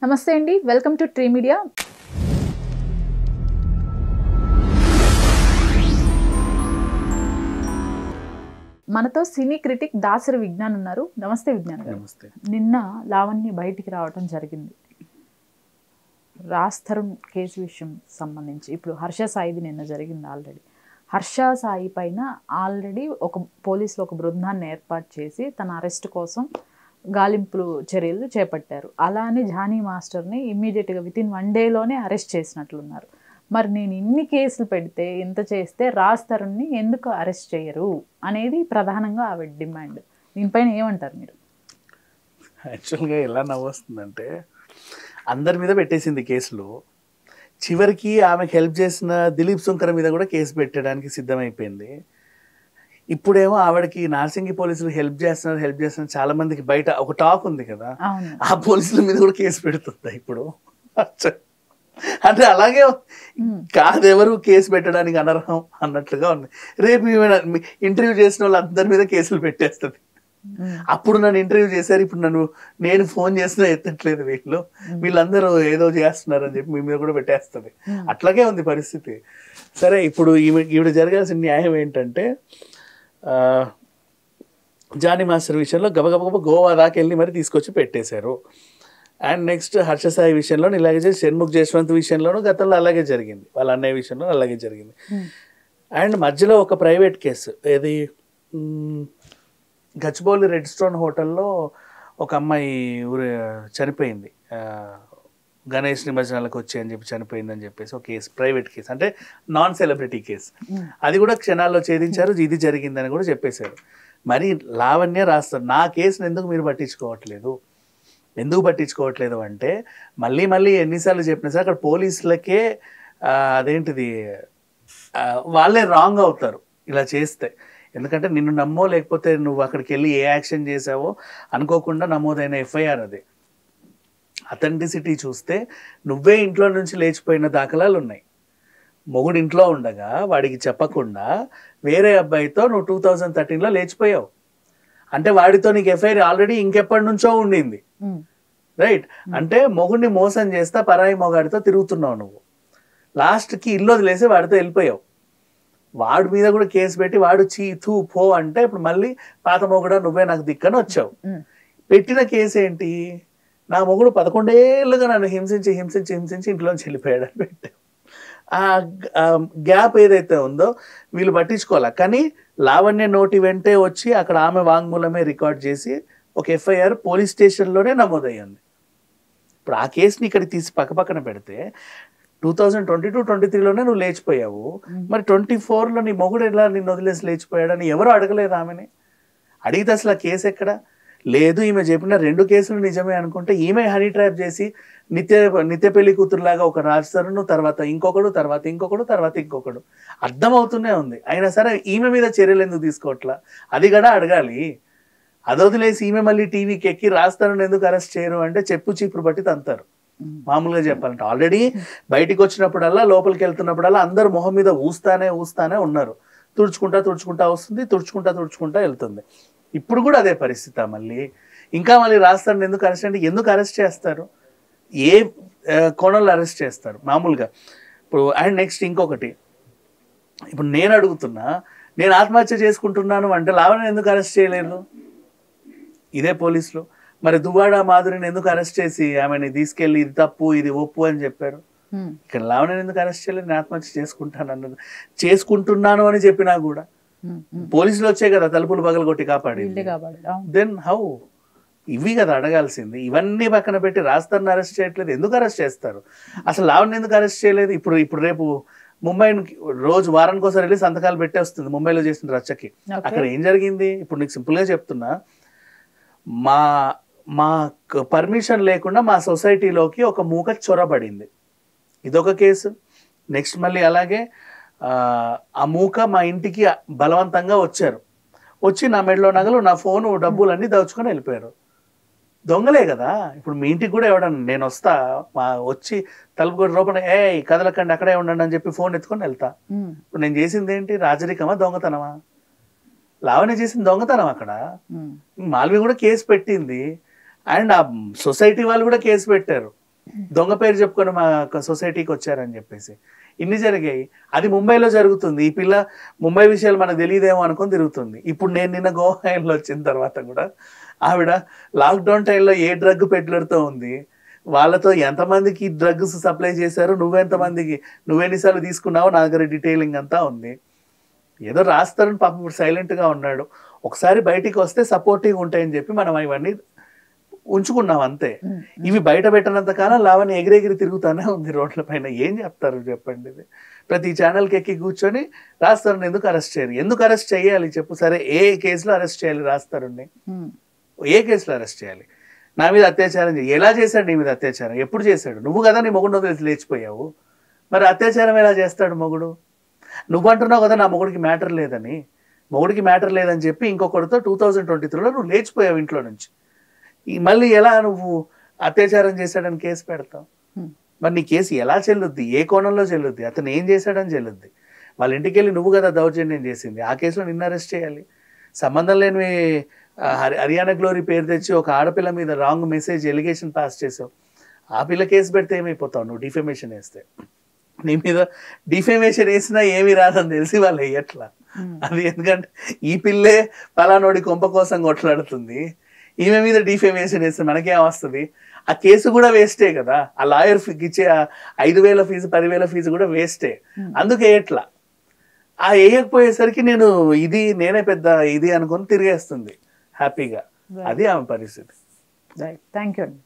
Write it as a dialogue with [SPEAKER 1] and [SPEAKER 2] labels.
[SPEAKER 1] నమస్తే అండి, welcome to tree media. మనతో సినీ క్రిటిక్ దాసరి విజ్ఞాన్ ఉన్నారు. నమస్తే విజ్ఞాన్ గారు.
[SPEAKER 2] నమస్తే.
[SPEAKER 1] నిన్న లావణ్య బయటికి రావడం జరిగింది. రాజ్ తరుణ్ కేసు విషయం సంబంధించి ఇప్పుడు హర్ష సాయిది నిన్న జరిగింది. ఆల్రెడీ హర్ష సాయి పైన ఆల్రెడీ పోలీసులు ఒక బృందాన్ని ఏర్పాటు చేసి తన అరెస్ట్ కోసం గాలింపులు చర్యలు చేపట్టారు. అలానే జానీ మాస్టర్ని ఇమ్మీడియట్గా వితిన్ 1 డేలోనే అరెస్ట్ చేసినట్లున్నారు. మరి నేను ఇన్ని కేసులు పెడితే ఇంత చేస్తే రాజ్ తరుణ్ని ఎందుకు అరెస్ట్ చేయరు అనేది ప్రధానంగా ఆవిడ డిమాండ్. దీనిపైన ఏమంటారు మీరు?
[SPEAKER 2] యాక్చువల్గా ఎలా నవ్వొస్తుందంటే అందరి మీద పెట్టేసింది కేసులు. చివరికి ఆమెకు హెల్ప్ చేసిన దిలీప్ శంకర్ మీద కూడా కేసు పెట్టడానికి సిద్ధమైపోయింది. ఇప్పుడేమో ఆవిడకి నార్సింగి పోలీసులు హెల్ప్ చేస్తున్నారు చాలా మందికి బయట ఒక టాక్ ఉంది కదా, ఆ పోలీసుల మీద కూడా కేసు పెడుతుందా ఇప్పుడు? అంటే అలాగే కాదెవరు కేసు పెట్టడానికి అనర్హం అన్నట్లుగా ఉంది. రేపు ఇంటర్వ్యూ చేసిన వాళ్ళు అందరి మీద కేసులు పెట్టేస్తుంది. అప్పుడు నన్ను ఇంటర్వ్యూ చేశారు, ఇప్పుడు నేను ఫోన్ చేసినా ఎత్తట్లేదు, వీళ్ళందరూ ఏదో చేస్తున్నారు అని చెప్పి మీ మీద కూడా పెట్టేస్తుంది. అట్లాగే ఉంది పరిస్థితి. సరే, ఇప్పుడు ఈవిడ జరగాల్సిన న్యాయం ఏంటంటే జానీ మాస్టర్ విషయంలో గబగబ గోవా దాకా వెళ్ళి మరి తీసుకొచ్చి పెట్టేశారు. అండ్ నెక్స్ట్ హర్ష సాయి విషయంలో ఇలాగే చేసి షణ్ముఖ్ జశ్వంత్ విషయంలోనూ గతంలో అలాగే జరిగింది, వాళ్ళ అన్నయ్య విషయంలో అలాగే జరిగింది. అండ్ మధ్యలో ఒక ప్రైవేట్ కేసు, ఏది గచ్చిబౌలి రెడ్ స్టోన్ హోటల్లో ఒక అమ్మాయి చనిపోయింది, గణేష్ నిమజ్జనాలకు వచ్చి అని చెప్పి చనిపోయిందని చెప్పేసి ఒక కేసు, ప్రైవేట్ కేసు, అంటే నాన్ సెలబ్రిటీ కేసు. అది కూడా క్షణాల్లో ఛేదించారు, ఇది జరిగిందని కూడా చెప్పేశారు. మరి లావణ్య రాస్తారు, నా కేసును ఎందుకు మీరు పట్టించుకోవట్లేదు? ఎందుకు పట్టించుకోవట్లేదు అంటే మళ్ళీ ఎన్నిసార్లు చెప్పినా సార్ అక్కడ పోలీసులకే అదేంటిది వాళ్ళే రాంగ్ అవుతారు ఇలా చేస్తే. ఎందుకంటే నిన్ను నమ్మో లేకపోతే నువ్వు అక్కడికి వెళ్ళి ఏ యాక్షన్ చేసావో అనుకోకుండా నమోదైన ఎఫ్ఐఆర్ అది. అథెంటిసిటీ చూస్తే నువ్వే ఇంట్లో నుంచి లేచిపోయిన దాఖలాలు ఉన్నాయి. మొగుడు ఇంట్లో ఉండగా వాడికి చెప్పకుండా వేరే అబ్బాయితో నువ్వు 2013లో లేచిపోయావు అంటే వాడితో నీకు ఎఫ్ఐఆర్ ఆల్రెడీ ఇంకెప్పటి నుంచో ఉండింది, రైట్? అంటే మొగుడిని మోసం చేస్తా పరాయి మొగాడితో తిరుగుతున్నావు నువ్వు. లాస్ట్కి ఇల్లు వదిలేసి వాడితో వెళ్ళిపోయావు. వాడి మీద కూడా కేసు పెట్టి వాడు చీతూ పో అంటే ఇప్పుడు మళ్ళీ పాత మొగుడా నువ్వే నాకు దిక్కని వచ్చావు. పెట్టిన కేసు ఏంటి? నా మొగుడు 11 ఏళ్ళుగా నన్ను హింసించి ఇంట్లోంచి వెళ్ళిపోయాడు అని పెట్టావు. ఆ గ్యాప్ ఏదైతే ఉందో వీళ్ళు పట్టించుకోవాలి. కానీ లావణ్య నోటి వెంటే వచ్చి అక్కడ ఆమె వాంగ్మూలమే రికార్డ్ చేసి ఒక ఎఫ్ఐఆర్ పోలీస్ స్టేషన్లోనే నమోదయ్యింది. ఇప్పుడు ఆ కేసుని ఇక్కడికి తీసి పక్కన పెడితే 2022-23లోనే నువ్వు లేచిపోయావు, మరి 24లో నీ మొగుడు ఎలా నిన్ను వదిలేసి లేచిపోయాడని ఎవరు అడగలేదు ఆమెని. అడిగితే అసలు ఆ కేసు ఎక్కడ లేదు. ఈమె చెప్పిన 2 కేసులు నిజమే అనుకుంటే ఈమె హనీ ట్రాప్ చేసి నిత్య పెళ్లి కూతురులాగా ఒక రాజ్ తరుణ్, తర్వాత ఇంకొకడు అర్థమవుతూనే ఉంది. అయినా సరే ఈమె మీద చర్యలు ఎందుకు తీసుకోవట్లా అది కూడా అడగాలి. అది వదిలేసి ఈమె మళ్ళీ టీవీకి ఎక్కి రాజ్ తరుణ్ ఎందుకు అరెస్ట్ చేయరు అంటే చెప్పు చీపురు బట్టి తంతారు. మామూలుగా చెప్పాలంటే ఆల్రెడీ బయటికి వచ్చినప్పుడల్లా లోపలికి వెళ్తున్నప్పుడల్లా అందరు మొహం మీద ఊస్తానే ఉన్నారు. తుడుచుకుంటా వస్తుంది, తుడుచుకుంటా వెళ్తుంది. ఇప్పుడు కూడా అదే పరిస్థితి. మళ్ళీ రాజ్ తరుణ్ ఎందుకు అరెస్ట్ అంటే ఎందుకు అరెస్ట్ చేస్తారు? ఏ కోణంలో అరెస్ట్ చేస్తారు మామూలుగా? ఇప్పుడు అండ్ నెక్స్ట్ ఇంకొకటి, ఇప్పుడు నేను అడుగుతున్నా, నేను ఆత్మహత్య చేసుకుంటున్నాను అంటే లావణ్యని ఎందుకు అరెస్ట్ చేయలేదు ఇదే పోలీసులు? మరి దువ్వాడ మాధురిని ఎందుకు అరెస్ట్ చేసి ఆమెని తీసుకెళ్ళి ఇది తప్పు ఇది ఒప్పు అని చెప్పారు? ఇక్కడ లావణ్యని ఎందుకు అరెస్ట్ చేయలేదు? నేను ఆత్మహత్య చేసుకుంటున్నాను అని చెప్పినా కూడా పోలీసులు వచ్చే కదా తలుపులు పగలగొట్టి కాపాడి. Then how? ఇవి కదా అడగాల్సింది. ఇవన్నీ పక్కన పెట్టి రాజ్ తరుణ్ అరెస్ట్ చేయట్లేదు, ఎందుకు అరెస్ట్ చేస్తారు? అసలు లావణ్య ఎందుకు అరెస్ట్ చేయలేదు? ఇప్పుడు రేపు ముంబై రోజు వారానికి ఒకసారి వెళ్ళి సంతకాలు పెట్టేస్తుంది ముంబైలో చేసిన రచ్చకి. అక్కడ ఏం జరిగింది? ఇప్పుడు నీకు సింపుల్గా చెప్తున్నా, మా పర్మిషన్ లేకుండా మా సొసైటీలోకి ఒక మూక చొరబడింది, ఇదొక కేసు. నెక్స్ట్ మళ్ళీ అలాగే ఆ మూక మా ఇంటికి బలవంతంగా వచ్చి నా మెడలో నగలు, నా ఫోను, డబ్బులన్నీ దోచుకొని వెళ్ళిపోయారు. దొంగలే కదా. ఇప్పుడు మీ ఇంటికి కూడా ఎవడన్నా నేను వస్తా వచ్చి తలుపు కూడా రూపణ కదలకండి అక్కడే ఉండండి అని చెప్పి ఫోన్ ఎత్తుకొని వెళ్తా. ఇప్పుడు నేను చేసింది ఏంటి? రాజరికమా దొంగతనమా? లావణ్య చేసింది దొంగతనం. అక్కడ మాల్వి కూడా కేసు పెట్టింది అండ్ ఆ సొసైటీ వాళ్ళు కూడా కేసు పెట్టారు. దొంగ పేరు చెప్పుకొని మా సొసైటీకి వచ్చారని చెప్పేసి ఇన్ని జరిగాయి. అది ముంబైలో జరుగుతుంది. ఈ పిల్ల ముంబై విషయాలు మనకు తెలియదేమో అనుకొని తిరుగుతుంది. ఇప్పుడు నేను నిన్న గోవాలో వచ్చిన తర్వాత కూడా ఆవిడ లాక్డౌన్ టైంలో ఏ డ్రగ్ పెడ్లర్తో ఉంది, వాళ్ళతో ఎంతమందికి డ్రగ్స్ సప్లై చేశారు, నువ్వెంతమందికి, నువ్వెన్నిసార్లు తీసుకున్నావో నా దగ్గర డీటెయిలింగ్ అంతా ఉంది. ఏదో రాస్తారని పాపం ఇప్పుడు సైలెంట్గా ఉన్నాడు. ఒకసారి బయటికి వస్తే సపోర్టివ్ ఉంటాయని చెప్పి మనం ఇవన్నీ ఉంచుకున్నాం అంతే. ఇవి బయట పెట్టినంత కాలం లావణ్య ఎగిరెగిరి తిరుగుతానే ఉంది రోడ్ల పైన. ఏం చెప్తారు చెప్పండి? ఇది ప్రతి ఛానల్కి ఎక్కి కూర్చొని రాస్తారని ఎందుకు అరెస్ట్ చేయరు? ఎందుకు అరెస్ట్ చేయాలి చెప్పు? సరే, ఏ కేసులో అరెస్ట్ చేయాలి రాస్తారని? ఏ కేసులో అరెస్ట్ చేయాలి? నా మీద అత్యాచారం ఎలా చేశాడు? నీ మీద అత్యాచారం ఎప్పుడు చేశాడు? నువ్వు కదా నీ మొగుడు వదిలేసి లేచిపోయావు. మరి అత్యాచారం ఎలా చేస్తాడు మొగుడు? నువ్వు అంటున్నావు కదా నా మొగుడికి మ్యాటర్ లేదని. మొగుడికి మ్యాటర్ లేదని చెప్పి ఇంకొకరితో 2023లో నువ్వు లేచిపోయావు ఇంట్లో నుంచి. మళ్ళీ ఎలా నువ్వు అత్యాచారం చేశాడని కేసు పెడతావు? మరి నీ కేసు ఎలా చెల్లుద్ది? ఏ కోణంలో చెల్లుద్ది? అతను ఏం చేశాడని చెల్లుద్ది? వాళ్ళ ఇంటికి వెళ్ళి నువ్వు కదా దౌర్జన్యం చేసింది. ఆ కేసులో నిన్ను అరెస్ట్ చేయాలి. సంబంధం లేని హర్యానా గ్లోరీ పేరు తెచ్చి ఒక ఆడపిల్ల మీద రాంగ్ మెసేజ్ ఎలిగేషన్ పాస్ చేసావు. ఆ పిల్ల కేసు పెడితే ఏమైపోతావు నువ్వు? డిఫెమేషన్ వేస్తే. నీ మీద డిఫెమేషన్ వేసినా ఏమీ రాదని తెలిసి వాళ్ళు వేయట్లా. అది ఎందుకంటే ఈ పిల్లే పలానోడి కొంప కోసం కొట్లాడుతుంది, ఈమె మీద డిఫెమేషన్ వేస్తే మనకేం వస్తుంది? ఆ కేసు కూడా వేస్టే కదా. ఆ లాయర్ ఇచ్చే 5,000 ఫీజు 10,000 ఫీజు కూడా వేస్టే. అందుకే ఎట్లా ఆ వేయకపోయేసరికి నేనే పెద్ద ఇది అనుకొని తిరిగేస్తుంది హ్యాపీగా. అది ఆమె పరిస్థితి.
[SPEAKER 1] రైట్, థ్యాంక్ యూ అండి.